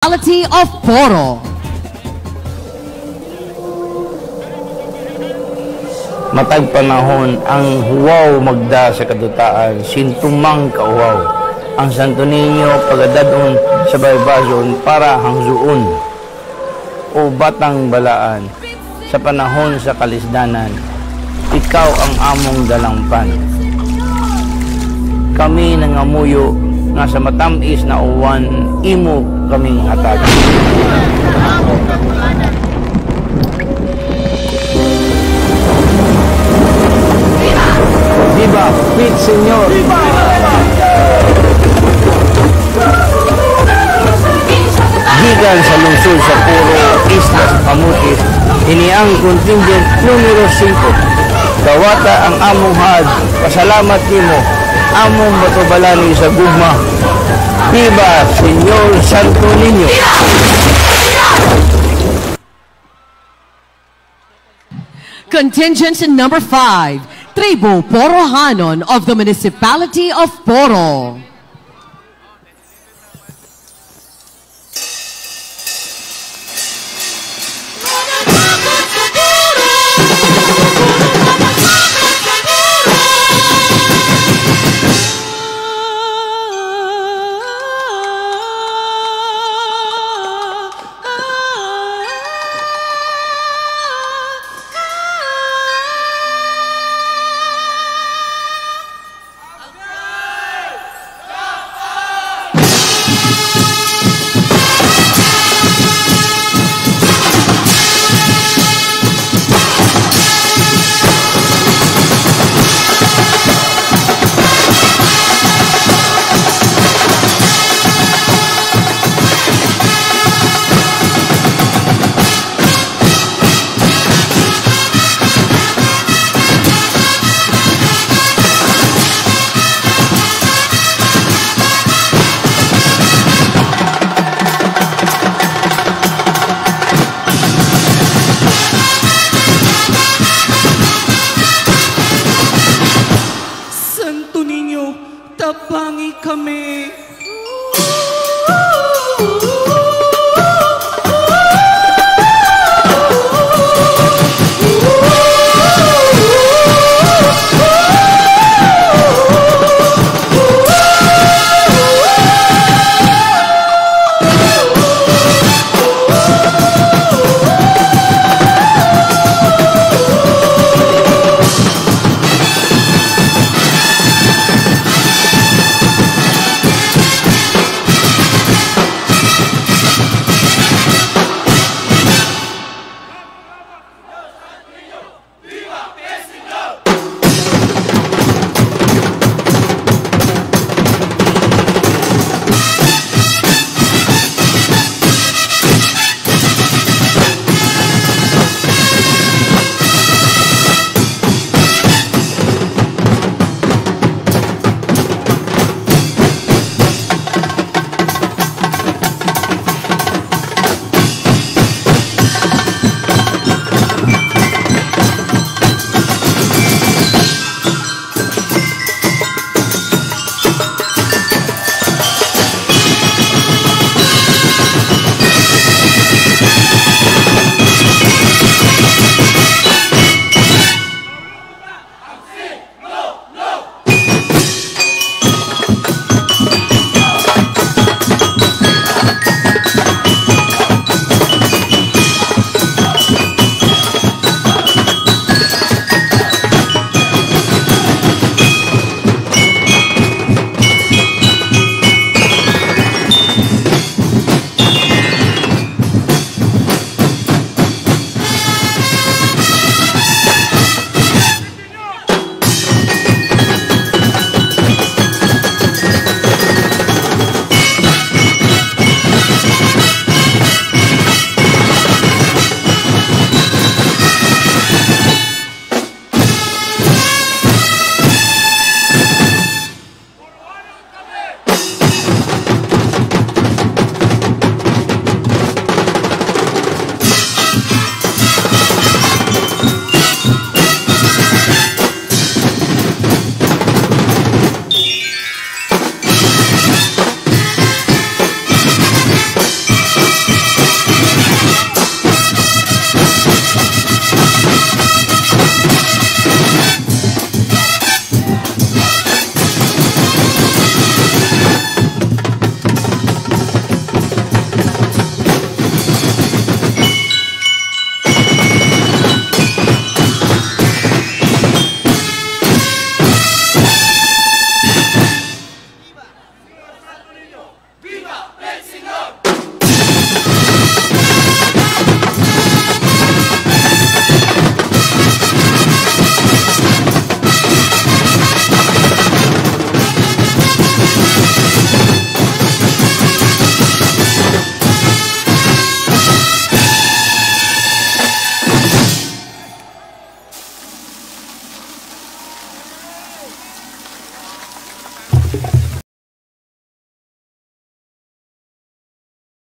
Municipality of Poro. Matag panahon ang huwaw magda sa kadutaan, sintumang kauwaw. Ang Santo Niño pagadadon sa baybason para hangzuon o batang balaan sa panahon sa kalisdanan. Ikaw ang among dalampan. Kami nangamuyo nga sa matamis na uwan, imo kaming hatag. Viva, Pit Senyor! Viva! Gikan sa lungsod sa Poro, Islas Pamutis, iniang contingent numero 5. Dawata ang among had, pasalamat nimo, among matubalani sa gugma. Viva, Senyor Santo Niño! Contingent number 5, Tribu Porohanon of the Municipality of Poro.